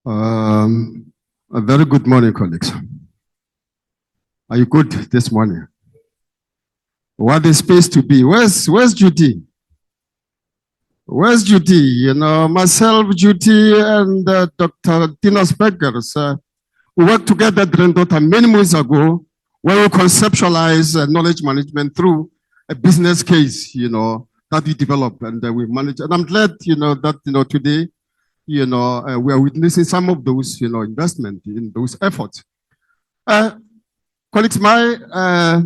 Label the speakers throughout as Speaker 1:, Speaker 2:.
Speaker 1: A very good morning, colleagues. Are you good this morning? What is space to be? Where's Judy? Where's Judy? You know, myself, Judy, and Dr. Dinos Beggers. We worked together at Granddaughter many months ago when we conceptualized knowledge management through a business case, you know, that we developed and we managed. And I'm glad, you know, that, you know, today, you know, we are witnessing some of those, you know, investment in those efforts. Colleagues, my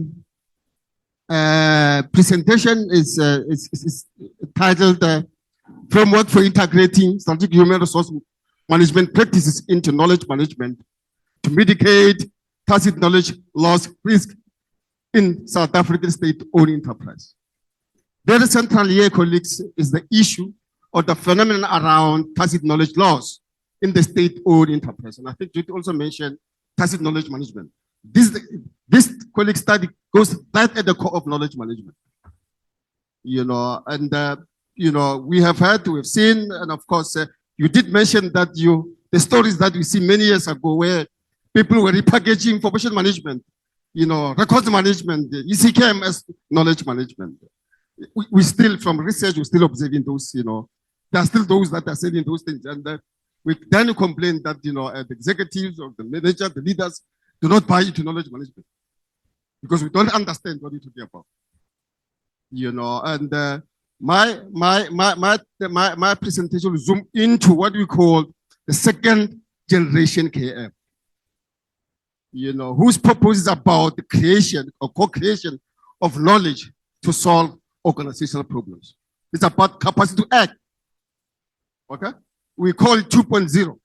Speaker 1: presentation is titled Framework for Integrating Strategic Human Resource Management Practices into Knowledge Management to Mitigate Tacit Knowledge Loss Risk in South African State-Owned Enterprise. Very central here, colleagues, is the issue or the phenomenon around tacit knowledge loss in the state-owned enterprise. And I think you also mentioned tacit knowledge management. This colleague study goes right at the core of knowledge management. You know, and you know, we've seen, and of course, you did mention that the stories that we see many years ago where people were repackaging information management, you know, records management, ECKM as knowledge management. We still, from research, we're still observing those, you know, there are still those that are saying those things. And we then complain that, you know, the executives or the manager, the leaders do not buy into knowledge management because we don't understand what you're talking about. You know, and my presentation will zoom into what we call the second generation KM. You know, whose purpose is about the creation or co-creation of knowledge to solve organizational problems. It's about capacity to act. Okay? We call it 2.0.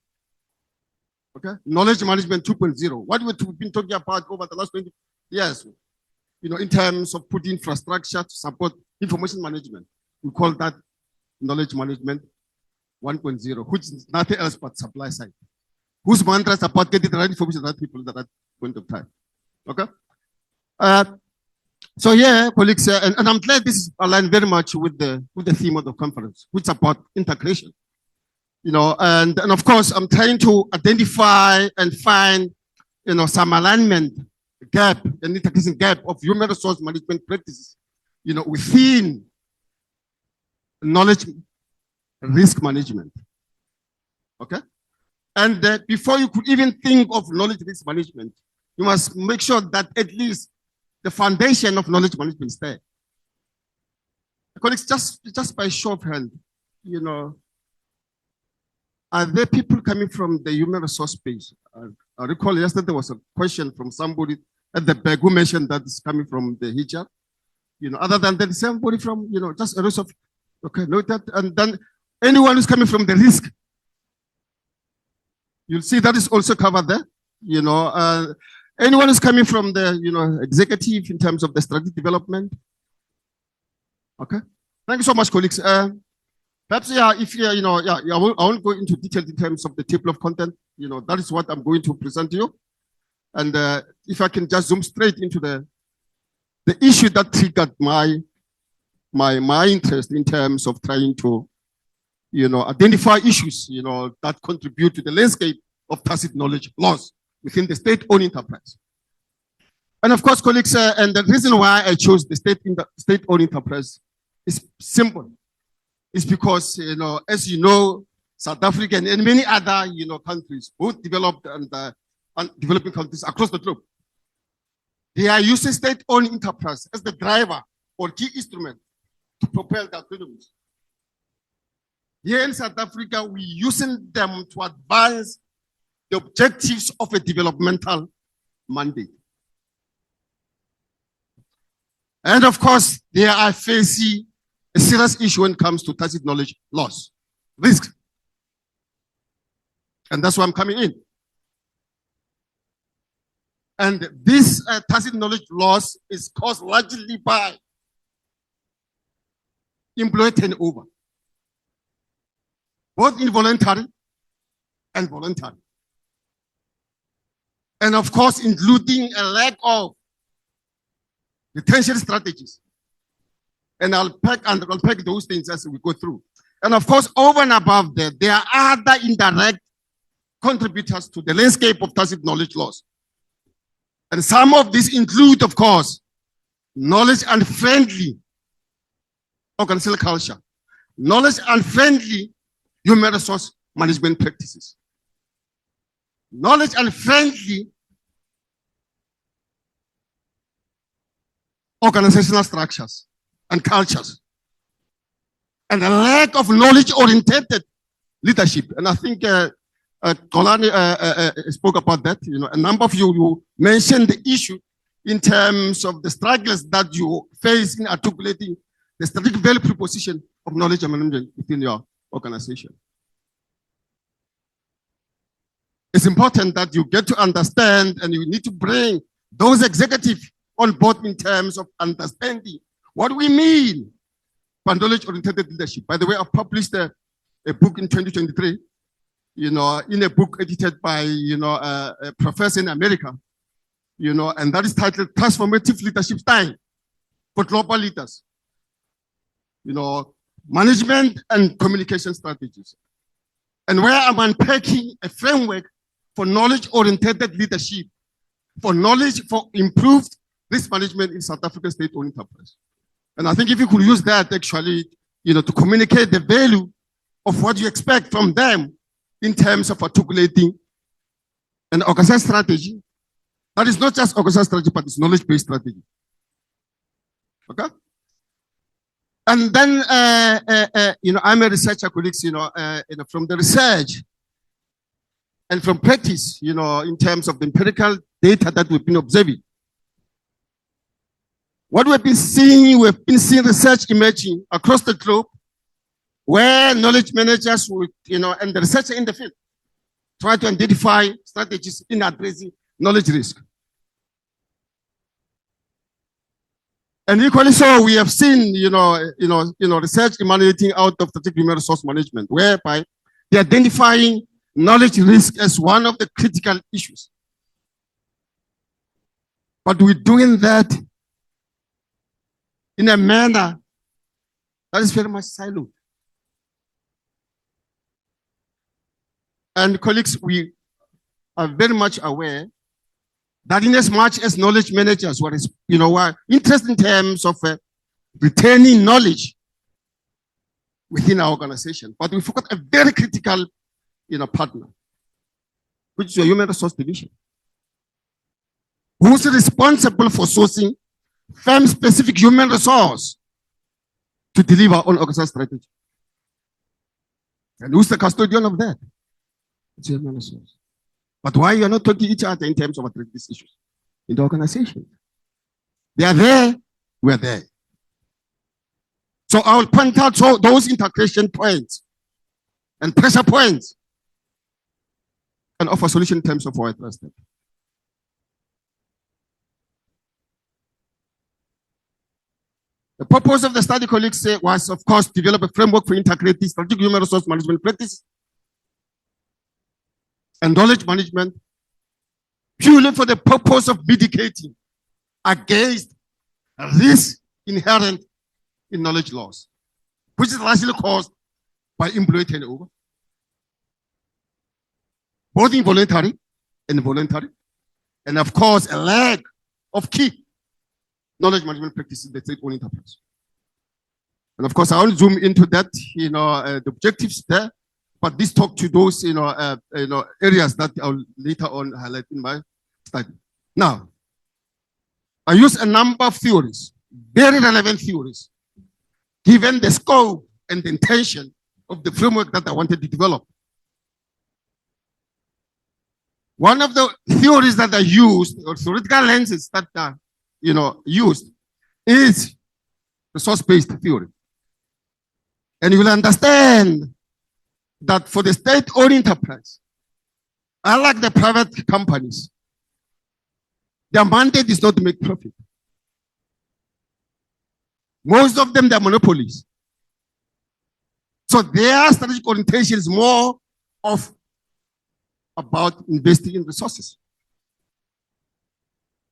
Speaker 1: Okay? Knowledge management 2.0. What we've been talking about over the last 20 years, you know, in terms of putting infrastructure to support information management, we call that knowledge management 1.0, which is nothing else but supply side. Whose mantra is about getting the right information to the right people at the right point of time. Okay? So yeah, colleagues, and I'm glad this is aligned very much with the theme of the conference, which is about integration. You know, and of course, I'm trying to identify and find, you know, some alignment gap, an integration gap of human resource management practices, you know, within knowledge risk management. Okay? And before you could even think of knowledge risk management, you must make sure that at least the foundation of knowledge management is there. Colleagues, just by show of hand, you know, are there people coming from the human resource space? I recall yesterday there was a question from somebody at the back who mentioned that it's coming from the HR. You know, other than that, somebody from, you know, just a rest of, okay, note that. And then anyone who's coming from the risk, you'll see that is also covered there. You know, anyone who's coming from the, you know, executive in terms of the strategic development. Okay. Thank you so much, colleagues. Perhaps, yeah, if you know, yeah, I won't go into detail in terms of the table of content. You know, that is what I'm going to present to you. And if I can just zoom straight into the issue that triggered my interest in terms of trying to, you know, identify issues, you know, that contribute to the landscape of tacit knowledge loss within the state-owned enterprise. And of course, colleagues, and the reason why I chose the state-owned enterprise is simple. It's because, you know, as you know, South Africa and many other, you know, countries, both developed and developing countries across the globe, they are using state-owned enterprise as the driver or key instrument to propel their economies. Here in South Africa, we're using them to advance the objectives of a developmental mandate. And of course, they are facing a serious issue when it comes to tacit knowledge loss, risk. And that's why I'm coming in. And this tacit knowledge loss is caused largely by employee turnover, both involuntary and voluntary. And of course, including a lack of retention strategies. And I'll unpack those things as we go through. And of course, over and above that, there are other indirect contributors to the landscape of tacit knowledge loss. And some of these include, of course, knowledge and friendly organizational culture, knowledge and friendly human resource management practices, knowledge and friendly organizational structures and cultures, and a lack of knowledge-oriented leadership. And I think Kolani spoke about that. You know, a number of you mentioned the issue in terms of the struggles that you face in articulating the strategic value proposition of knowledge management within your organization. It's important that you get to understand, and you need to bring those executives on board in terms of understanding what we mean by knowledge-oriented leadership. By the way, I published a book in 2023, you know, in a book edited by, you know, a professor in America, you know, and that is titled Transformative Leadership Style for Global Leaders, you know, management and communication strategies. And where I'm unpacking a framework for knowledge-oriented leadership, for improved risk management in South African state-owned enterprise. And I think if you could use that actually, you know, to communicate the value of what you expect from them in terms of articulating an organizational strategy, that is not just organizational strategy, but it's knowledge-based strategy. Okay? And then, you know, I'm a researcher, colleagues, you know, from the research and from practice, you know, in terms of the empirical data that we've been observing. What we've been seeing research emerging across the globe where knowledge managers would, you know, and the researcher in the field try to identify strategies in addressing knowledge risk. And equally so, we have seen, research emanating out of strategic human resource management, whereby they're identifying knowledge risk as one of the critical issues. But we're doing that in a manner that is very much siloed. And colleagues, we are very much aware that in as much as knowledge managers were interested in terms of retaining knowledge within our organization, but we forgot a very critical partner, which is your human resource division, who's responsible for sourcing firm-specific human resource to deliver on organizational strategy. And who's the custodian of that? It's human resource. But why you're not talking to each other in terms of addressing these issues in the organization? They are there, we're there. So I will point out those integration points and pressure points and offer solution in terms of how I address them. The purpose of the study, colleagues say, was, of course, to develop a framework for integrating strategic human resource management practices and knowledge management purely for the purpose of mitigating against risk inherent in knowledge loss, which is largely caused by employee turnover, both involuntary and voluntary, and of course, a lack of key knowledge management practices that state-owned enterprise. And of course, I won't zoom into that, the objectives there, but this talk to those, areas that I'll later on highlight in my study. Now, I use a number of theories, very relevant theories, given the scope and the intention of the framework that I wanted to develop. One of the theories that I used, or theoretical lenses that are, used, is resource-based theory. And you will understand that for the state-owned enterprise, unlike the private companies, their mandate is not to make profit. Most of them, they're monopolies. So their strategic orientation is more about investing in resources,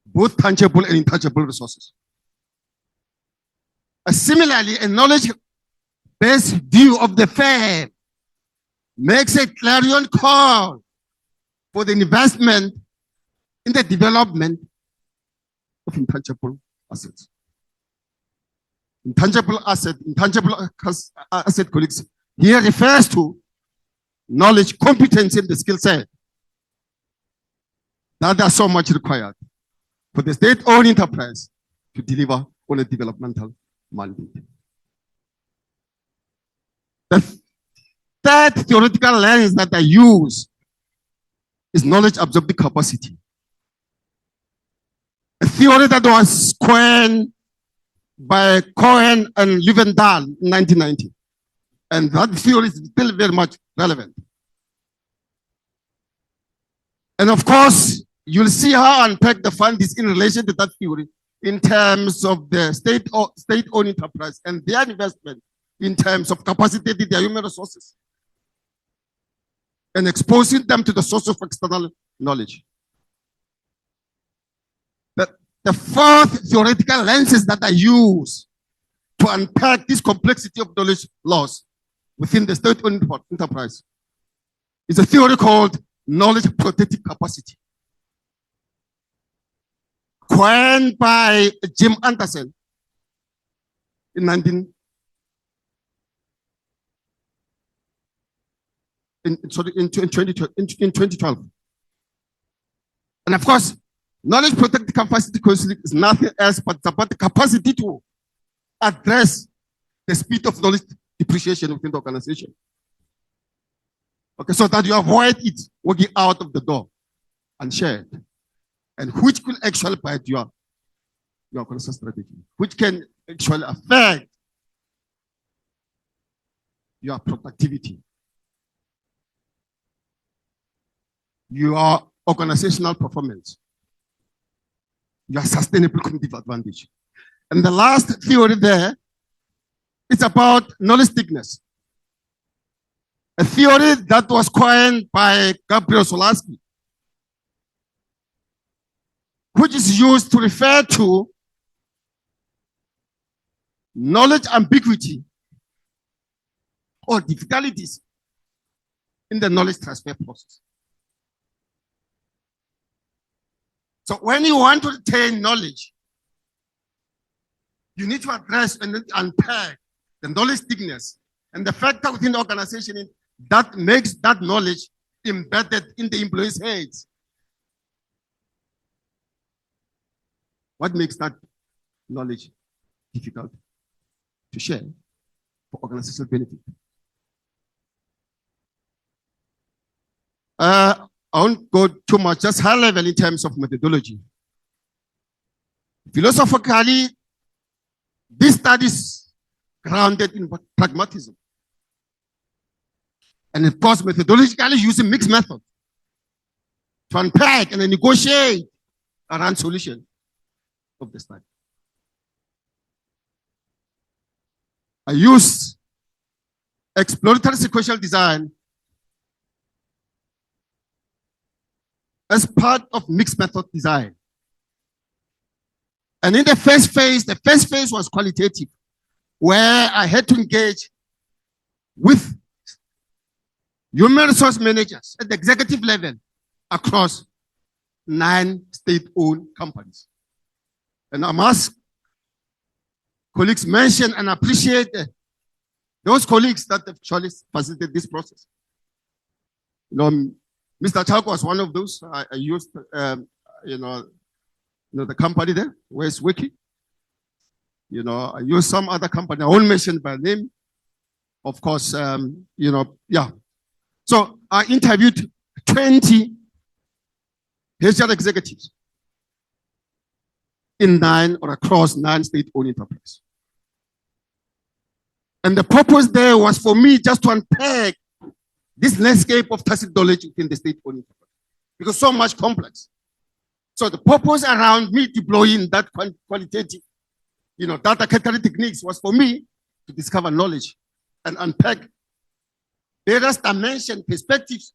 Speaker 1: both tangible and intangible resources. Similarly, a knowledge-based view of the firm makes a clarion call for the investment in the development of intangible assets. Intangible asset, colleagues, here refers to knowledge, competence, and the skill set that are so much required for the state-owned enterprise to deliver on a developmental mandate. The third theoretical lens that I use is knowledge absorbing capacity. A theory that was coined by Cohen and Leventhal in 1990. And that theory is still very much relevant. And of course, you'll see how I unpack the fund is in relation to that theory in terms of the state-owned enterprise and their investment in terms of capacitating their human resources and exposing them to the source of external knowledge. The fourth theoretical lenses that I use to unpack this complexity of knowledge loss within the state-owned enterprise is a theory called knowledge protective capacity, coined by Jim Anderson in 2012. And of course, knowledge protective capacity is nothing else but about the capacity to address the speed of knowledge depreciation within the organization. Okay, so that you avoid it walking out of the door unshared, and which will actually bite your organizational strategy, which can actually affect your productivity, your organizational performance, your sustainable competitive advantage. And the last theory there is about knowledge thickness. A theory that was coined by Gabriel Solaski, which is used to refer to knowledge ambiguity or difficulties in the knowledge transfer process. So when you want to retain knowledge, you need to address and unpack the knowledge thickness and the factor within the organization that makes that knowledge embedded in the employees' heads. What makes that knowledge difficult to share for organizational benefit? I won't go too much, just high level in terms of methodology. Philosophically, this study is grounded in pragmatism. And of course, methodologically using mixed method to unpack and negotiate around solution of the study. I use exploratory sequential design as part of mixed method design. And in the first phase was qualitative, where I had to engage with human resource managers at the executive level across 9 state-owned companies. And I must, colleagues, mention and appreciate those colleagues that have actually facilitated this process. You know, Mr. Chalk was one of those. I used, the company there, where it's working. You know, I used some other company. I won't mention by name. Of course, yeah. So I interviewed 20 HR executives in 9 or across 9 state-owned enterprises. And the purpose there was for me just to unpack this landscape of tacit knowledge within the state-owned enterprise, because so much complex. So the purpose around me deploying that qualitative, data category techniques was for me to discover knowledge and unpack various dimension perspectives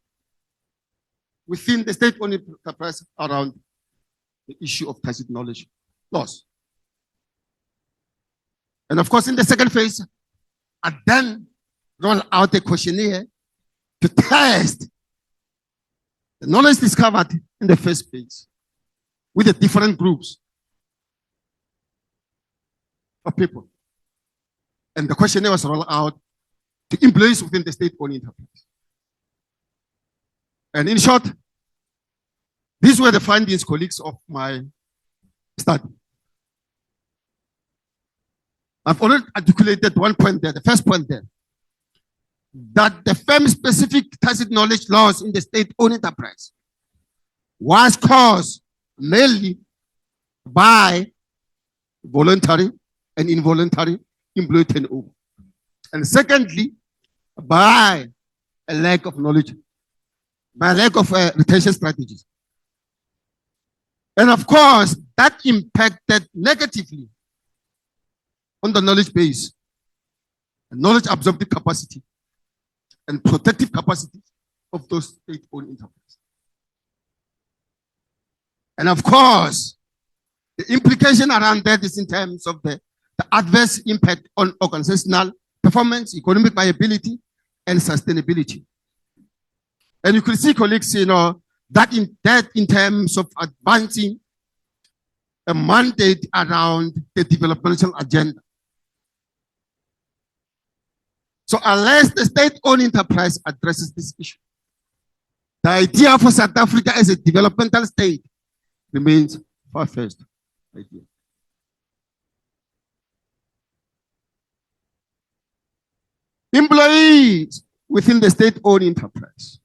Speaker 1: within the state-owned enterprise around the issue of tacit knowledge loss. And of course, in the second phase, I then roll out a questionnaire to test The knowledge discovered in the first place with the different groups of people. And the questionnaire was rolled out to employees within the state-owned enterprise. And in short, these were the findings, colleagues, of my study. I've already articulated one point there, the first point there, that the firm-specific tacit knowledge loss in the state-owned enterprise was caused mainly by voluntary and involuntary employee turnover. And secondly, by a lack of knowledge, by a lack of retention strategies. And of course, that impacted negatively on the knowledge base, knowledge absorptive capacity, and protective capacity of those state-owned enterprises. And of course, the implication around that is in terms of the adverse impact on organizational performance, economic viability, and sustainability. And you could see, colleagues, that in terms of advancing a mandate around the developmental agenda. So unless the state-owned enterprise addresses this issue, the idea for South Africa as a developmental state remains far-fetched idea. Employees within the state-owned enterprise.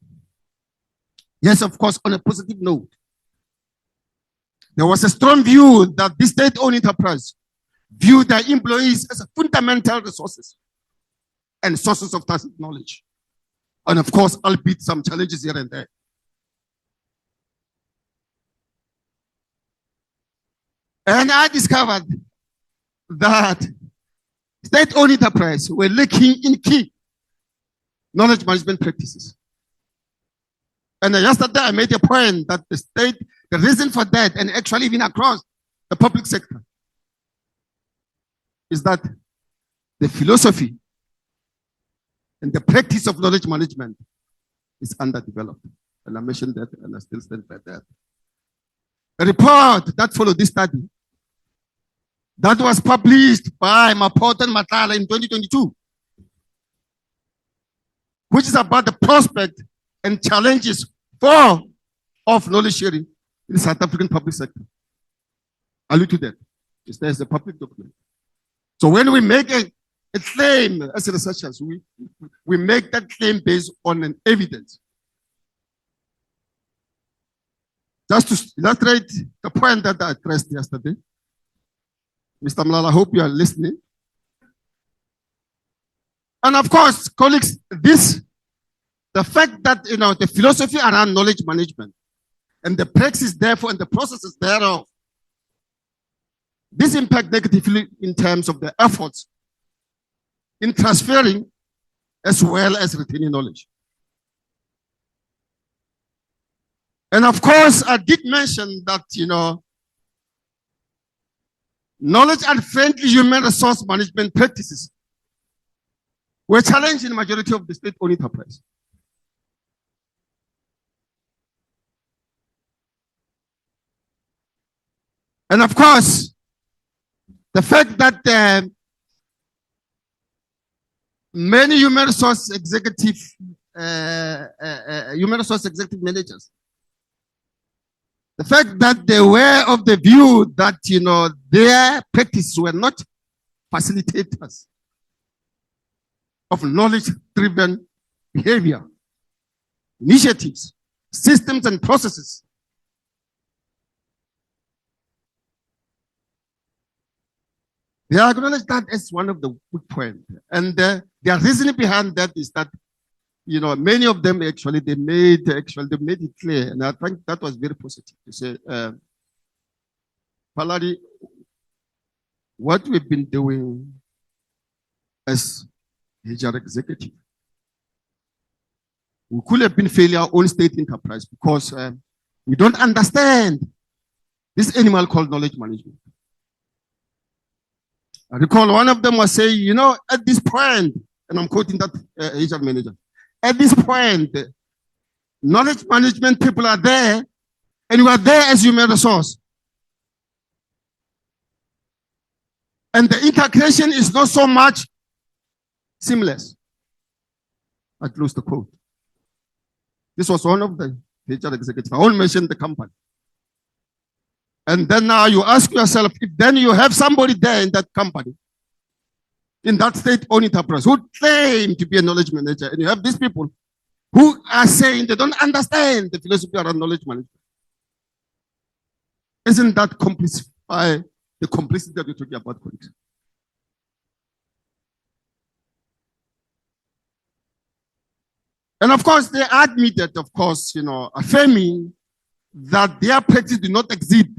Speaker 1: Yes, of course, on a positive note, there was a strong view that this state-owned enterprise viewed their employees as fundamental resources and sources of tacit knowledge. And of course, albeit some challenges here and there. And I discovered that state-owned enterprise were lacking in key knowledge management practices. And yesterday I made a point that the reason for that, and actually even across the public sector, is that the philosophy and the practice of knowledge management is underdeveloped. And I mentioned that, and I still stand by that. A report that followed this study that was published by Mapoto and Matala in 2022, which is about the prospect and challenges of knowledge sharing in the South African public sector. I'll allude to that. There's a public document. So when we make a claim as researchers, we make that claim based on an evidence. Just to illustrate the point that I addressed yesterday, Mr. Mlala, I hope you are listening. And of course, colleagues, the fact that, the philosophy around knowledge management and the practice therefore and the processes thereof, this impact negatively in terms of the efforts in transferring as well as retaining knowledge. And of course, I did mention that, knowledge and friendly human resource management practices were challenged in the majority of the state-owned enterprise. And of course, the fact that many human resource executive managers, the fact that they were of the view that, their practices were not facilitators of knowledge-driven behavior, initiatives, systems, and processes. They acknowledge that as one of the good points. And their reasoning behind that is that, many of them actually, they made it clear. And I think that was very positive to say, Phaladi, what we've been doing as HR executive, we could have been failing our own state enterprise because we don't understand this animal called knowledge management. I recall one of them was saying, at this point, and I'm quoting that HR manager, at this point, Knowledge management people are there, and you are there as human resource. And the integration is not so much seamless. I close the quote. This was one of the HR executives. I won't mention the company. And then now you ask yourself, if then you have somebody there in that company, in that state-owned enterprise, who claim to be a knowledge manager, and you have these people who are saying they don't understand the philosophy around knowledge management. Isn't that the complicity that we're talking about, colleagues? And of course, they admitted, of course, affirming that their practice do not exceed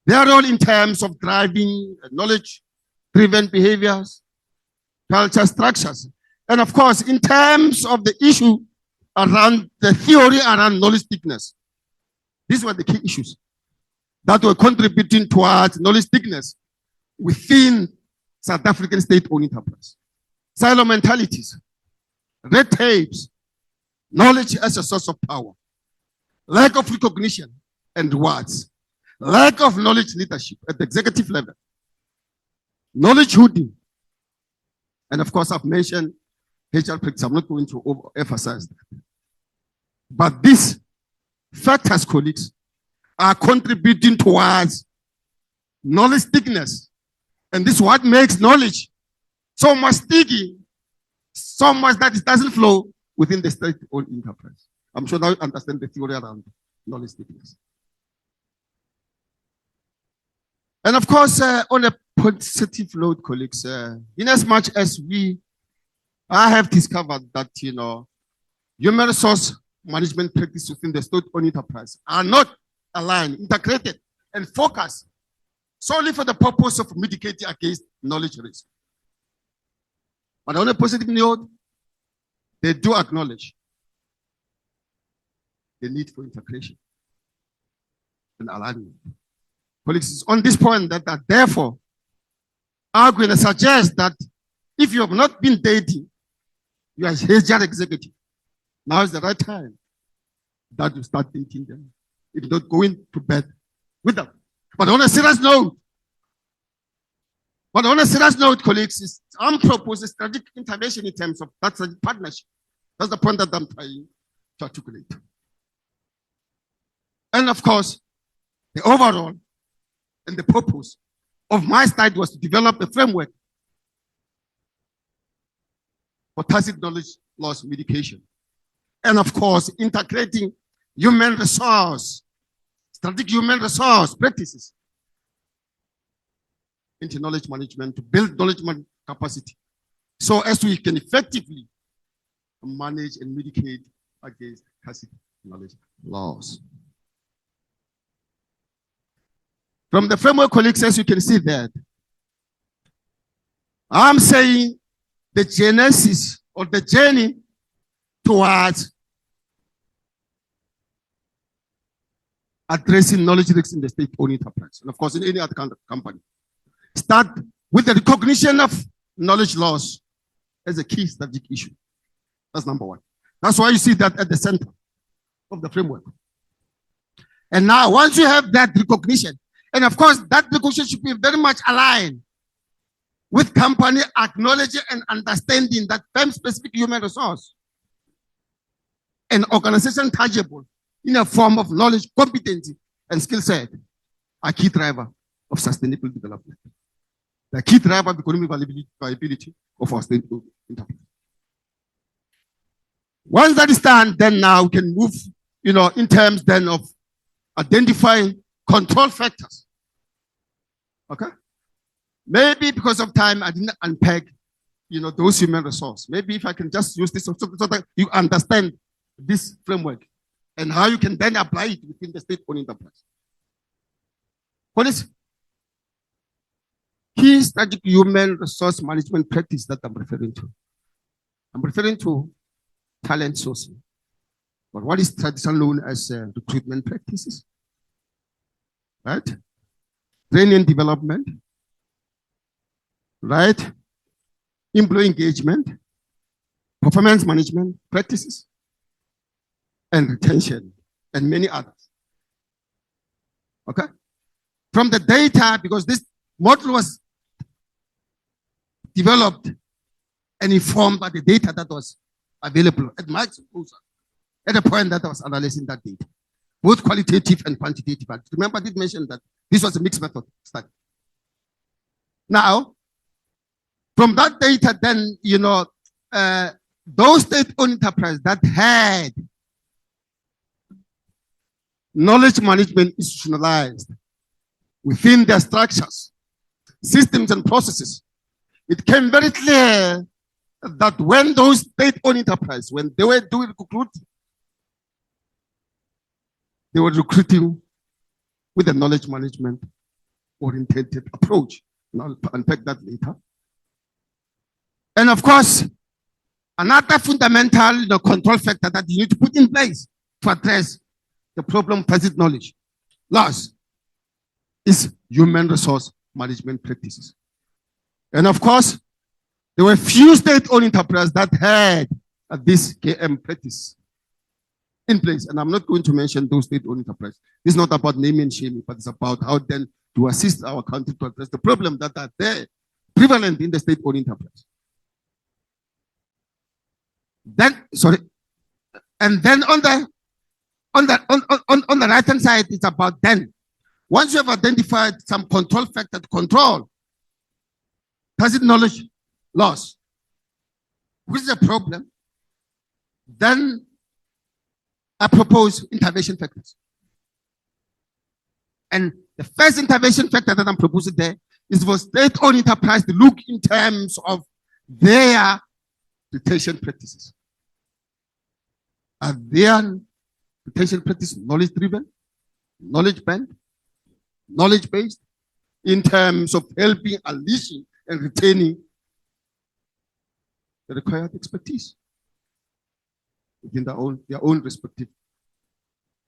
Speaker 1: their role in terms of driving knowledge-driven behaviors, culture structures. And of course, in terms of the issue around the theory around knowledge thickness, these were the key issues that were contributing towards knowledge thickness within South African state-owned enterprise. Silo mentalities, red tapes, knowledge as a source of power, lack of recognition and rewards, lack of knowledge leadership at the executive level, knowledge hoarding, and of course I've mentioned HR practice. I'm not going to overemphasize that. But these factors, colleagues, are contributing towards knowledge thickness. And this is what makes knowledge so much sticky, so much that it doesn't flow within the state-owned enterprise. I'm sure now you understand the theory around knowledge thickness. And of course, on a positive note, colleagues, in as much as I have discovered that, human resource management practice within the state-owned enterprise are not aligned, integrated, and focused solely for the purpose of mitigating against knowledge risk. But on a positive note, they do acknowledge the need for integration and alignment. Colleagues, it's on this point that therefore, I'm going to suggest that if you have not been dating, you are a HR executive, now is the right time that you start dating them, if not going to bed with them. But on a serious note, colleagues, I'm proposing strategic intervention in terms of that partnership. That's the point that I'm trying to articulate. And of course, the overall and the purpose of my study was to develop a framework for tacit knowledge loss mitigation. And of course, integrating strategic human resource practices into knowledge management to build knowledge capacity so as we can effectively manage and mitigate against tacit knowledge loss. From the framework, colleagues, as you can see that, I'm saying the genesis or the journey towards addressing knowledge risks in the state-owned enterprise, and of course in any other company, start with the recognition of knowledge loss as a key strategic issue. That's number one. That's why you see that at the center of the framework. And now, once you have that recognition, and of course, that recognition should be very much aligned with company acknowledging and understanding that firm-specific human resource and organization tangible in a form of knowledge, competency, and skill set are key driver of sustainable development. The key driver of economic viability of our state enterprise. Once that is done, then now we can move, in terms then of identifying control factors. Okay? Maybe because of time, I didn't unpack, those human resources. Maybe if I can just use this so that you understand this framework and how you can then apply it within the state-owned enterprise. What is key strategic human resource management practice that I'm referring to? I'm referring to talent sourcing. But what is traditionally known as recruitment practices? Right? Training and development. Right? Employee engagement. Performance management practices. and retention, and many others. Okay? From the data, because this model was developed and informed by the data that was available at my disposal at the point that I was analyzing that data, both qualitative and quantitative. Remember, I did mention that this was a mixed method study. Now, from that data, then, those state-owned enterprises that had knowledge management institutionalized within their structures, systems, and processes, it became very clear that when those state-owned enterprises, when they were doing recruiting, they were recruiting with a knowledge management oriented approach. And I'll unpack that later. And of course, another fundamental control factor that you need to put in place to address the problem of tacit knowledge loss is human resource management practices. And of course, there were few state-owned enterprises that had this KM practice in place. And I'm not going to mention those state-owned enterprises. This is not about naming and shaming, but it's about how then to assist our country to address the problem that are there prevalent in the state-owned enterprise. Then, sorry, and then on the right-hand side, it's about then. Once you have identified some control factor to control tacit knowledge loss, which is a problem, then I propose intervention factors. And the first intervention factor that I'm proposing there is for state-owned enterprise to look in terms of their retention practices. Are their retention practices knowledge-driven, knowledge-based, knowledge-based, in terms of helping, unleashing, and retaining the required expertise within their own respective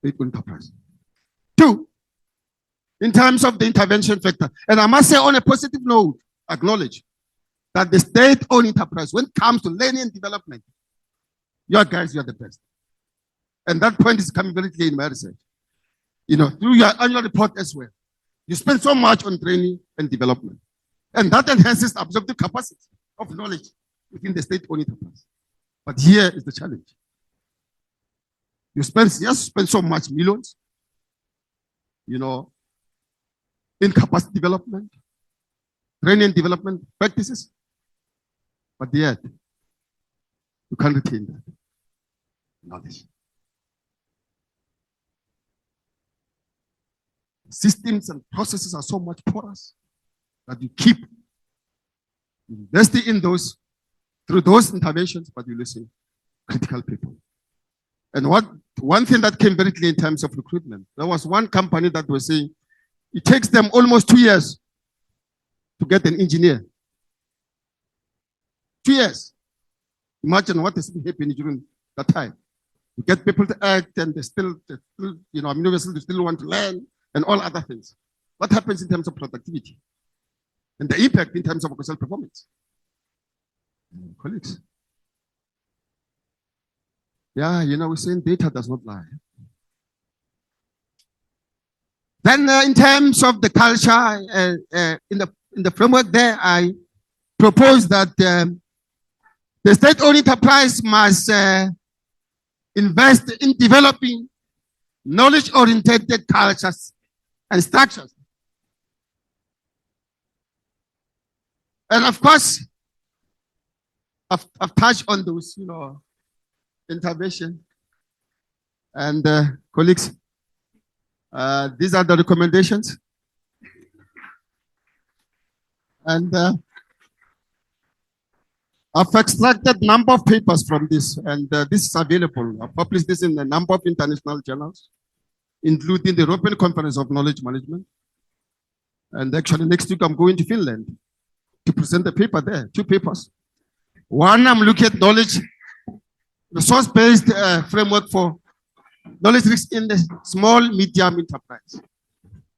Speaker 1: enterprise. Two, in terms of the intervention factor, and I must say on a positive note, acknowledge that the state-owned enterprise, when it comes to learning and development, you are the best. And that point is coming very clear in my research. Through your annual report as well, you spend so much on training and development. And that enhances absorptive capacity of knowledge within the state-owned enterprise. But here is the challenge. You spend so much millions, in capacity development, training and development practices, but yet you can't retain that knowledge. Systems and processes are so much porous that you keep investing in those through those interventions, but you're losing critical people. And one thing that came very clear in terms of recruitment, there was one company that was saying it takes them almost 2 years to get an engineer. 2 years. Imagine what has been happening during that time. You get people to act and they still want to learn and all other things. What happens in terms of productivity and the impact in terms of organizational performance? Colleagues. Yeah, we're saying data does not lie. Then in terms of the culture, in the framework there, I propose that the state-owned enterprise must invest in developing knowledge-oriented cultures and structures. And of course, I've touched on those, intervention. And colleagues, these are the recommendations. And I've extracted a number of papers from this, and this is available. I've published this in a number of international journals, including the European Conference of Knowledge Management. And actually, next week, I'm going to Finland to present a paper there, 2 papers. One, I'm looking at knowledge, resource-based framework for knowledge risk in the small, medium enterprise.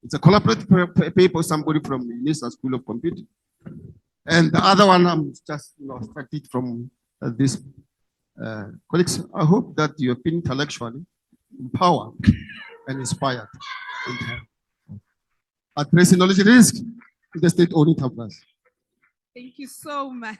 Speaker 1: It's a collaborative paper, somebody from the University School of Computing. And the other one, I'm just extracted from this. Colleagues, I hope that you have been intellectually empowered, and inspired. Addressing knowledge risk in the state-owned enterprise.
Speaker 2: Thank you so much.